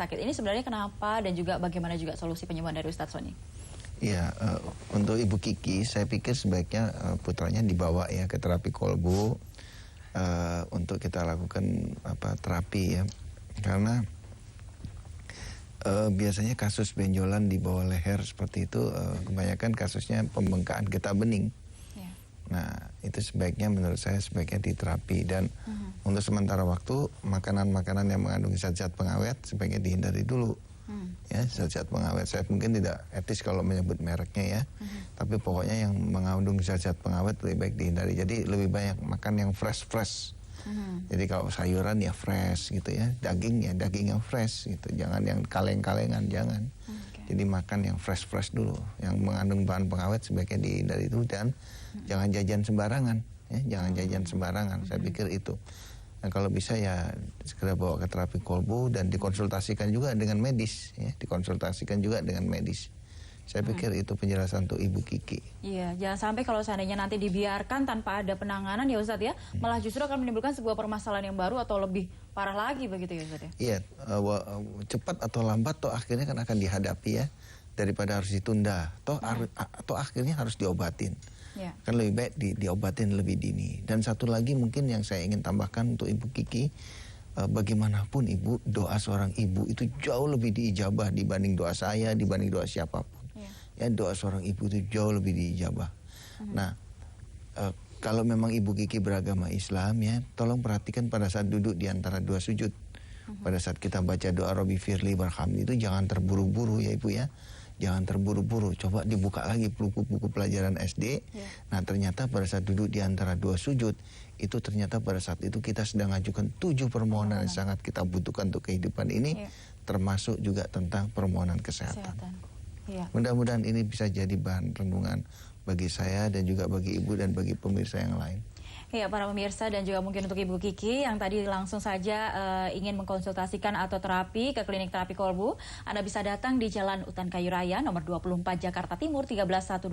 sakit ini sebenarnya kenapa dan juga bagaimana juga solusi penyembuhan dari Ustadz Sony? Iya, untuk Ibu Kiki, saya pikir sebaiknya putranya dibawa ya ke terapi kolbu untuk kita lakukan terapi ya, karena biasanya kasus benjolan di bawah leher seperti itu kebanyakan kasusnya pembengkakan getah bening. Yeah. Nah, itu sebaiknya menurut saya sebaiknya diterapi dan untuk sementara waktu makanan-makanan yang mengandung zat-zat pengawet sebaiknya dihindari dulu. Ya, zat-zat pengawet. Saya mungkin tidak etis kalau menyebut mereknya ya. Tapi pokoknya yang mengandung zat-zat pengawet lebih baik dihindari. Jadi lebih banyak makan yang fresh. Jadi kalau sayuran ya fresh gitu ya. Daging ya daging yang fresh gitu. Jangan yang kaleng-kalengan, jangan. Jadi makan yang fresh dulu. Yang mengandung bahan pengawet sebaiknya dihindari itu dan jangan jajan sembarangan ya. Jangan jajan sembarangan. Saya pikir itu. Nah, kalau bisa ya segera bawa ke terapi kolbu dan dikonsultasikan juga dengan medis ya, dikonsultasikan juga dengan medis. Saya pikir itu penjelasan untuk Ibu Kiki. Iya, jangan sampai kalau seandainya nanti dibiarkan tanpa ada penanganan ya Ustadz ya, malah justru akan menimbulkan sebuah permasalahan yang baru atau lebih parah lagi begitu ya Ustadz ya? Iya, cepat atau lambat toh akhirnya kan akan dihadapi ya, daripada harus ditunda, toh akhirnya harus diobatin. Ya. Kan lebih baik diobatin lebih dini. Dan satu lagi mungkin yang saya ingin tambahkan untuk Ibu Kiki, bagaimanapun Ibu, doa seorang ibu itu jauh lebih diijabah dibanding doa saya, dibanding doa siapapun. Ya, doa seorang ibu itu jauh lebih diijabah. Nah, kalau memang Ibu Kiki beragama Islam ya, tolong perhatikan pada saat duduk di antara dua sujud. Pada saat kita baca doa Robbi Firli Warhamni itu jangan terburu-buru ya Ibu ya. Jangan terburu-buru, coba dibuka lagi buku-buku pelajaran SD. Nah, ternyata pada saat duduk di antara dua sujud, itu ternyata pada saat itu kita sedang mengajukan 7 permohonan yang sangat kita butuhkan untuk kehidupan ini, termasuk juga tentang permohonan kesehatan. Mudah-mudahan ini bisa jadi bahan renungan bagi saya dan juga bagi Ibu dan bagi pemirsa yang lain. Ya, para pemirsa dan juga mungkin untuk Ibu Kiki yang tadi langsung saja ingin mengkonsultasikan atau terapi ke klinik terapi kolbu, Anda bisa datang di Jalan Utan Kayu Raya nomor 24 Jakarta Timur 13120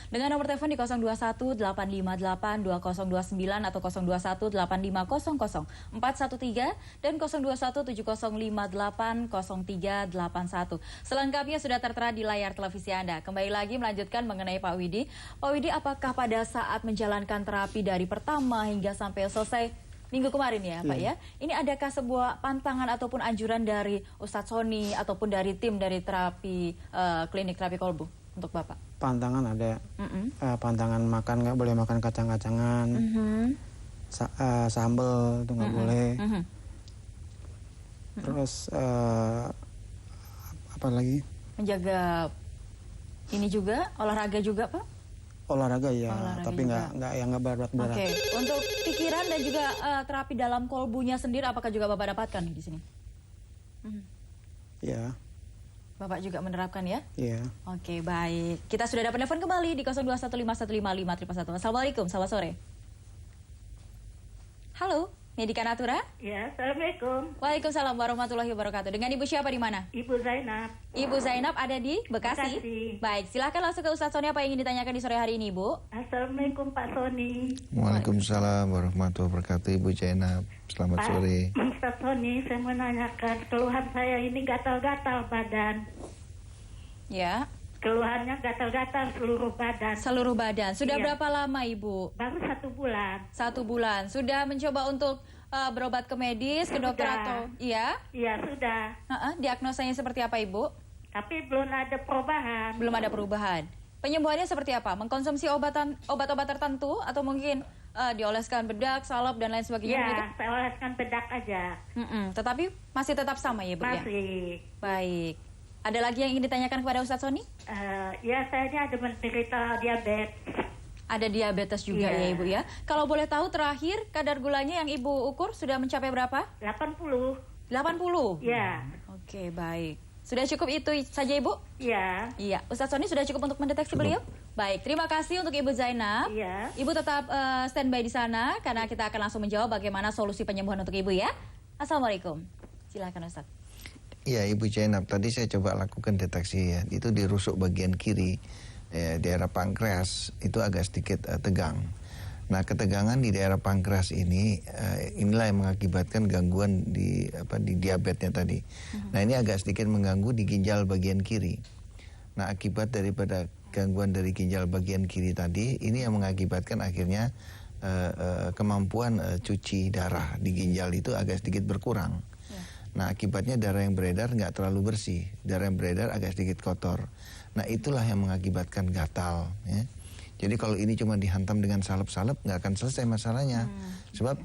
dengan nomor telepon di 0218582029 atau 0218500413 dan 021705880381. Selengkapnya sudah tertera di layar televisi Anda. Kembali lagi melanjutkan mengenai Pak Widi. Pak Widi, apakah pada saat menjalankan terapi dari pertama hingga sampai selesai minggu kemarin ya Pak ya, ini adakah sebuah pantangan ataupun anjuran dari Ustadz Sony ataupun dari tim dari terapi klinik terapi kolbu untuk Bapak? Pantangan ada, pantangan makan nggak boleh makan kacang-kacangan, sambal itu nggak boleh, terus apa lagi? Menjaga ini juga olahraga juga Pak? Olahraga ya, tapi nggak berat-berat. Oke, untuk pikiran dan juga terapi dalam kolbunya sendiri, apakah juga Bapak dapatkan di sini? Iya. Bapak juga menerapkan ya? Iya. Oke, baik. Kita sudah dapat telepon kembali di 0215155111. Assalamualaikum, selamat sore. Halo, Medika Natura? Ya, Assalamualaikum. Waalaikumsalam warahmatullahi wabarakatuh. Dengan Ibu siapa di mana? Ibu Zainab. Ibu Zainab ada di Bekasi? Baik, silahkan langsung ke Ustadz Sony, apa yang ingin ditanyakan di sore hari ini, Ibu? Assalamualaikum Pak Sony. Waalaikumsalam warahmatullahi wabarakatuh, Ibu Zainab. Selamat sore. Ustadz Sony, saya menanyakan keluhan saya ini gatal-gatal badan. Ya. Keluhannya gatal-gatal seluruh badan. Seluruh badan. Sudah berapa lama Ibu? Baru 1 bulan. 1 bulan. Sudah mencoba untuk berobat ke medis, ke dokter atau? Iya? Iya, sudah. Diagnosanya seperti apa Ibu? Tapi belum ada perubahan. Belum ada perubahan. Penyembuhannya seperti apa? Mengkonsumsi obat-obat tertentu atau mungkin dioleskan bedak, salep dan lain sebagainya? Iya, saya oleskan bedak aja. Tetapi masih tetap sama ya Bu? Masih. Ya? Baik. Ada lagi yang ingin ditanyakan kepada Ustadz Sony? Ya, saya ini ada menderita diabetes. Ada diabetes juga ya Ibu ya. Kalau boleh tahu terakhir kadar gulanya yang Ibu ukur sudah mencapai berapa? 80. 80? Ya. Oke, baik. Sudah cukup itu saja Ibu? Iya. Iya. Ustadz Sony sudah cukup untuk mendeteksi beliau? Baik, terima kasih untuk Ibu Zainab. Iya. Ibu tetap standby di sana karena kita akan langsung menjawab bagaimana solusi penyembuhan untuk Ibu ya. Assalamualaikum. Silakan Ustadz. Iya Ibu Zainab, tadi saya coba lakukan deteksi ya, itu di rusuk bagian kiri, daerah pankreas itu agak sedikit tegang. Nah, ketegangan di daerah pankreas ini inilah yang mengakibatkan gangguan di diabetesnya tadi. Nah, ini agak sedikit mengganggu di ginjal bagian kiri. Nah, akibat daripada gangguan dari ginjal bagian kiri tadi, ini yang mengakibatkan akhirnya kemampuan cuci darah di ginjal itu agak sedikit berkurang. Nah, akibatnya darah yang beredar nggak terlalu bersih, darah yang beredar agak sedikit kotor. Nah, itulah yang mengakibatkan gatal. Ya. Jadi kalau ini cuma dihantam dengan salep-salep nggak akan selesai masalahnya. Sebab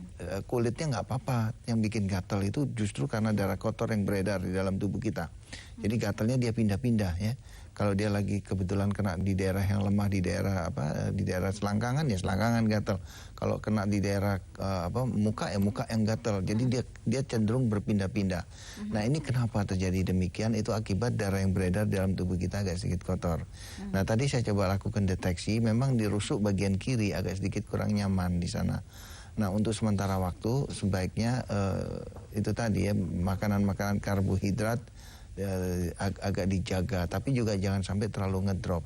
kulitnya nggak apa-apa, yang bikin gatal itu justru karena darah kotor yang beredar di dalam tubuh kita. Jadi gatalnya dia pindah-pindah ya. Kalau dia lagi kebetulan kena di daerah yang lemah, di daerah di daerah selangkangan ya selangkangan gatal. Kalau kena di daerah muka ya muka yang gatal. Jadi dia cenderung berpindah-pindah. Nah, ini kenapa terjadi demikian? Itu akibat darah yang beredar dalam tubuh kita agak sedikit kotor. Nah, tadi saya coba lakukan deteksi, memang di rusuk bagian kiri agak sedikit kurang nyaman di sana. Nah, untuk sementara waktu sebaiknya itu tadi ya, makanan-makanan karbohidrat agak dijaga, tapi juga jangan sampai terlalu ngedrop.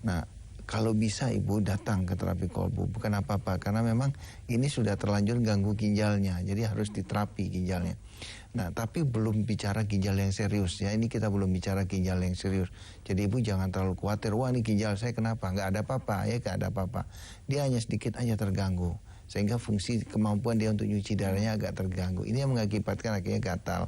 Nah, kalau bisa Ibu datang ke terapi kolbu, bukan apa-apa, karena memang ini sudah terlanjur ganggu ginjalnya, jadi harus diterapi ginjalnya. Nah, tapi belum bicara ginjal yang serius ya, ini kita belum bicara ginjal yang serius. Jadi Ibu jangan terlalu khawatir, wah ini ginjal saya kenapa? Nggak ada apa-apa ya, nggak ada apa-apa. Dia hanya sedikit aja terganggu. Sehingga fungsi kemampuan dia untuk nyuci darahnya agak terganggu. Ini yang mengakibatkan akhirnya gatal.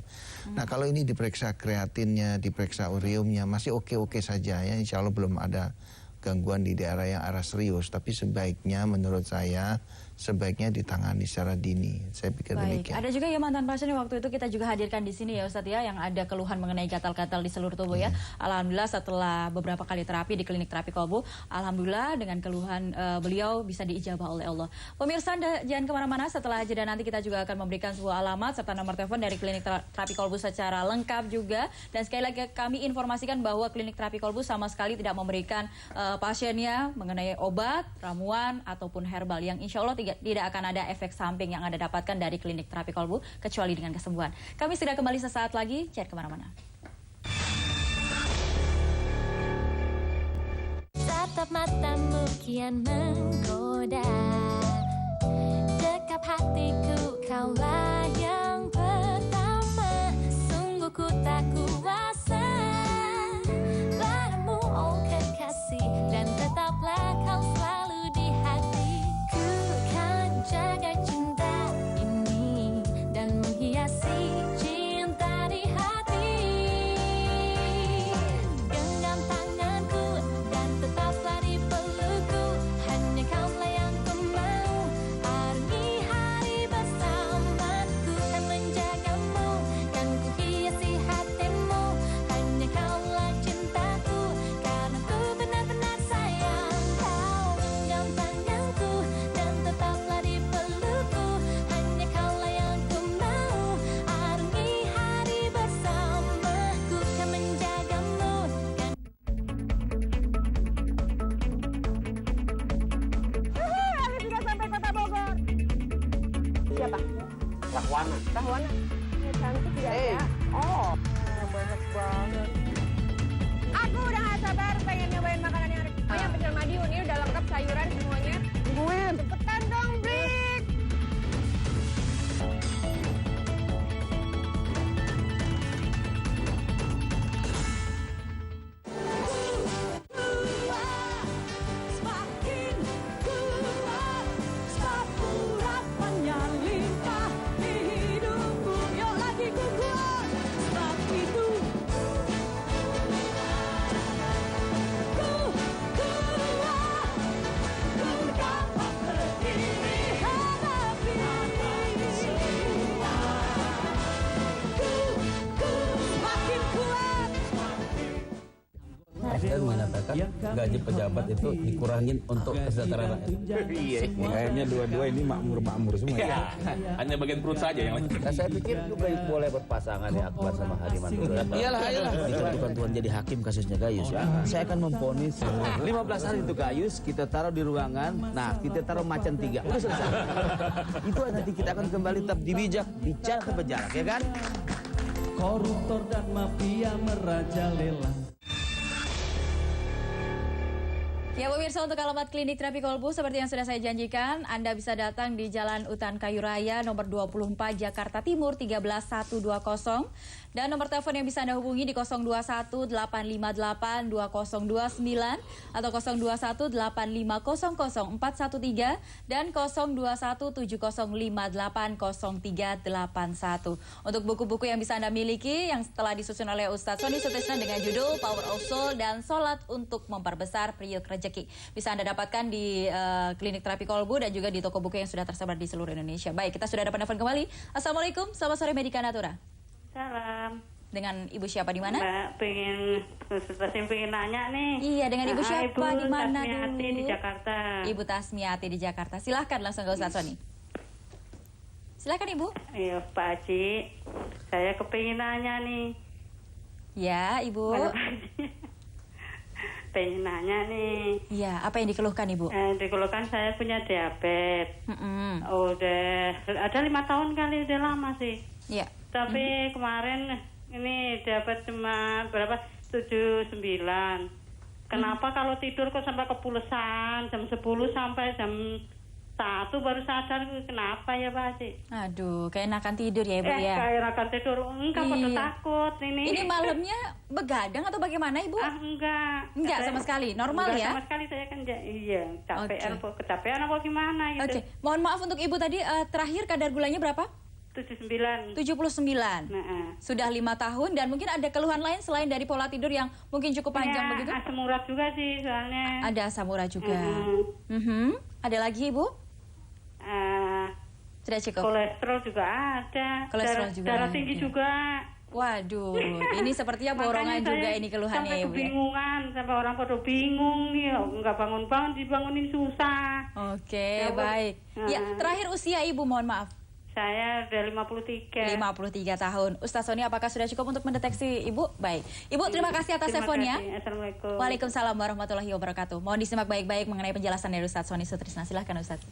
Nah, kalau ini diperiksa kreatinnya, diperiksa ureumnya, masih oke-oke saja ya. Insya Allah belum ada gangguan di daerah yang arah serius. Tapi sebaiknya menurut saya, sebaiknya ditangani secara dini. Saya pikir demikian. Ada juga ya mantan pasien yang waktu itu kita juga hadirkan di sini ya Ustadz ya, yang ada keluhan mengenai gatal-gatal di seluruh tubuh ya. Alhamdulillah setelah beberapa kali terapi di klinik terapi kolbu, alhamdulillah dengan keluhan beliau bisa diijabah oleh Allah. Pemirsa jangan kemana-mana, setelah jeda nanti kita juga akan memberikan sebuah alamat serta nomor telepon dari klinik terapi kolbu secara lengkap juga. Dan sekali lagi kami informasikan bahwa klinik terapi kolbu sama sekali tidak memberikan pasiennya mengenai obat, ramuan ataupun herbal yang insya Allah tidak akan ada efek samping yang Anda dapatkan dari klinik terapi kolbu kecuali dengan kesembuhan. Kami sudah kembali sesaat lagi, jangan kemana-mana. Tatap matamu kian menggoda, dekap hatiku kaulah yang pertama. Sungguh ku tak kuasa padamu, oh kekasih, dan tetaplah kau selalu di hatiku. Kan jaga cinta ini dan menghiasi cinta di hati. Genggam tanganku dan tetaplah di pelukku, hanya kaulah yang ku mau. Arungi hari bersamaku, kan menjagamu, kan ku hiasi hatimu. Hanya kaulah cintaku, karena ku benar-benar sayang kau. Genggam tanganku dan tetaplah di pelukku, hanya kaulah yang ku mau. Arungi hari bersamaku, kan menjagamu, kan. Habis sudah sampai kota Bogor. Siapa? Rahwana. Rahwana. Ya, cantik ya. Oh, banyak banget. Aku udah gak sabar pengen nyobain makanan yang ada. Oh ya, bener Madiun, ini udah lengkap sayuran semuanya. Tungguin. Cepetan dong, Brik. Dan mengatakan gaji pejabat itu dikurangin untuk kesejahteraan rakyat. Iya. Kayaknya dua-dua ini makmur-makmur semua ya. Hanya bagian perut saja yang lain. Nah, saya pikir juga boleh berpasangan ya Akbar sama Hadiman dulu. Iyalah. Ditentukan Tuhan jadi hakim kasusnya Gayus ya. Saya akan memvonis 15 hari untuk Gayus, kita taruh di ruangan. Nah, kita taruh macan 3. Udah selesai. Itu nanti kita akan kembali tetap dibijak, bicara ke penjara, ya kan? Koruptor dan mafia merajalela. Ya pemirsa, untuk alamat klinik terapi kolbu seperti yang sudah saya janjikan, Anda bisa datang di Jalan Utan Kayu Raya nomor 24 Jakarta Timur 13120 dan nomor telepon yang bisa Anda hubungi di 021 858 2029 atau 021 850 0413 dan 021 705 80381. Untuk buku-buku yang bisa Anda miliki yang telah disusun oleh Ustadz Sony Sutrisna dengan judul Power of Soul dan Salat untuk Memperbesar Priuk Rezeki bisa Anda dapatkan di klinik terapi kolbu dan juga di toko buku yang sudah tersebar di seluruh Indonesia. Baik, kita sudah dapat telepon kembali. Assalamualaikum, selamat sore Medika Natura. Salam. Dengan Ibu siapa di mana? Mbak, pengen nanya nih. Iya, dengan Ibu siapa di mana dulu? Ibu Tasmiati di Jakarta. Ibu Tasmiati di Jakarta. Silahkan langsung ke Ustadz Sony. Silahkan Ibu. Iya, Pak Haji. Saya kepingin nanya nih. Ya, Ibu. Pengen nanya nih. Iya, apa yang dikeluhkan Ibu? Dikeluhkan saya punya diabetes. Udah ada 5 tahun kali, udah lama sih. Iya. Tapi kemarin ini diabetes cuma berapa? 79. Kenapa kalau tidur kok sampai kepulesan jam 10 sampai jam 1 baru sadar, kenapa ya Pak Haji? Aduh, keenakan tidur ya Ibu ya? Keenakan tidur, enggak pada takut ini. Ini malamnya begadang atau bagaimana Ibu? Enggak. Enggak sama sekali, normal ya? Sama sekali saya kan iya, kecapean apa gimana gitu. Oke, mohon maaf untuk Ibu tadi terakhir kadar gulanya berapa? 79. 79. Sudah 5 tahun dan mungkin ada keluhan lain selain dari pola tidur yang mungkin cukup panjang begitu? Asam urat juga sih soalnya. Ada asam urat juga. Ada lagi Ibu? Sudah cukup. Kolesterol juga ada. Kolesterol juga. Darah tinggi juga. Waduh, ini sepertinya borongan juga ini keluhannya sampai Ibu. Kebingungan, sampai orang pada bingung nih, nggak bangun-bangun, dibangunin susah. Oke, baik. Ya, terakhir usia Ibu, mohon maaf. Saya udah 53. 53 tahun. Ustadz Sony, apakah sudah cukup untuk mendeteksi Ibu? Baik. Ibu, terima kasih atas teleponnya. Assalamualaikum. Waalaikumsalam warahmatullahi wabarakatuh. Mohon disimak baik-baik mengenai penjelasan dari Ustadz Sony Sutrisna. Silahkan Ustadz.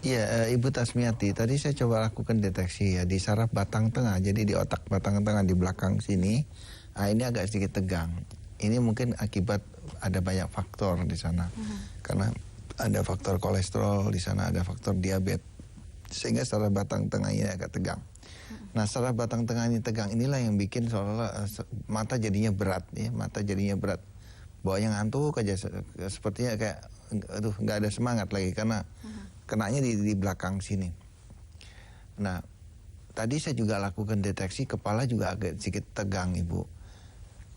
Iya, Ibu Tasmiati, tadi saya coba lakukan deteksi ya di saraf batang tengah, jadi di otak batang tengah di belakang sini. Ini agak sedikit tegang. Ini mungkin akibat ada banyak faktor di sana. Karena ada faktor kolesterol di sana, ada faktor diabetes. Sehingga saraf batang tengah ini agak tegang. Nah, saraf batang tengah ini tegang, inilah yang bikin seolah-olah mata jadinya berat ya, mata jadinya berat. Bawahnya ngantuk aja, sepertinya kayak aduh nggak ada semangat lagi karena kenanya di belakang sini. Nah, tadi saya juga lakukan deteksi kepala juga agak sedikit tegang Ibu.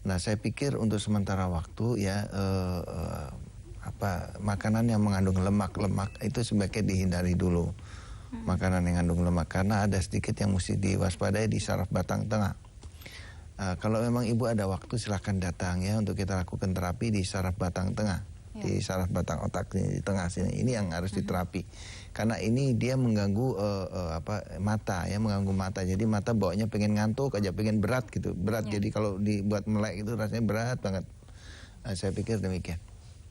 Nah, saya pikir untuk sementara waktu ya makanan yang mengandung lemak itu sebaiknya dihindari dulu. Makanan yang mengandung lemak karena ada sedikit yang mesti diwaspadai di saraf batang tengah. Kalau memang Ibu ada waktu silahkan datang ya untuk kita lakukan terapi di saraf batang tengah. Di saraf batang otak di tengah sini, ini yang harus diterapi karena ini dia mengganggu mata ya, mengganggu mata, jadi mata bawanya pengen ngantuk aja, pengen berat gitu, berat jadi kalau dibuat melek itu rasanya berat banget. Saya pikir demikian.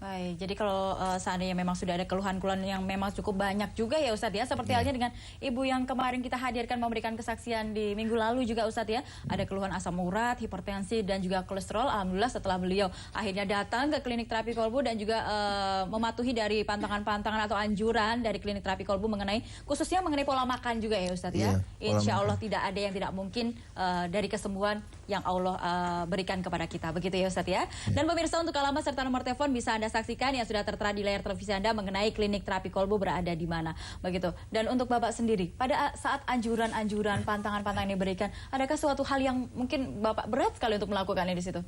Baik, jadi kalau seandainya memang sudah ada keluhan-keluhan yang memang cukup banyak juga ya Ustadz ya, seperti halnya dengan Ibu yang kemarin kita hadirkan memberikan kesaksian di minggu lalu juga Ustadz ya, ada keluhan asam urat, hipertensi dan juga kolesterol. Alhamdulillah setelah beliau akhirnya datang ke klinik terapi kolbu dan juga mematuhi dari pantangan-pantangan atau anjuran dari klinik terapi kolbu khususnya mengenai pola makan juga ya Ustadz ya. Insya Allah tidak ada yang tidak mungkin dari kesembuhan yang Allah berikan kepada kita, begitu ya Ustadz ya. Dan pemirsa, untuk alamat serta nomor telepon bisa Anda saksikan yang sudah tertera di layar televisi Anda mengenai klinik terapi kolbu berada di mana, begitu. Dan untuk Bapak sendiri, pada saat anjuran-anjuran, pantangan-pantangan yang diberikan, adakah suatu hal yang mungkin Bapak berat sekali untuk melakukannya di situ?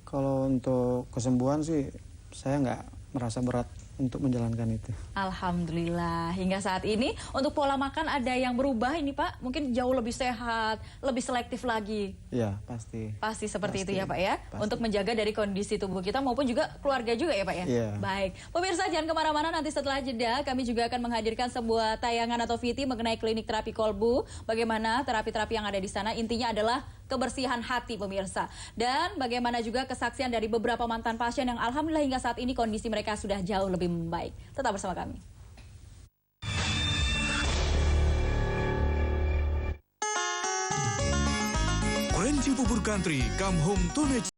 Kalau untuk kesembuhan sih, saya nggak merasa berat untuk menjalankan itu. Alhamdulillah, hingga saat ini untuk pola makan ada yang berubah ini Pak, mungkin jauh lebih sehat, lebih selektif lagi. Ya, pasti. Pasti seperti itu ya Pak ya, untuk menjaga dari kondisi tubuh kita maupun juga keluarga juga ya Pak ya. Iya. Baik, pemirsa jangan kemana-mana, nanti setelah jeda kami juga akan menghadirkan sebuah tayangan atau VT mengenai klinik terapi kolbu, bagaimana terapi-terapi yang ada di sana, intinya adalah kebersihan hati pemirsa, dan bagaimana juga kesaksian dari beberapa mantan pasien yang alhamdulillah hingga saat ini kondisi mereka sudah jauh lebih membaik. Tetap bersama kami. Crunchy bubur country, come home to nature.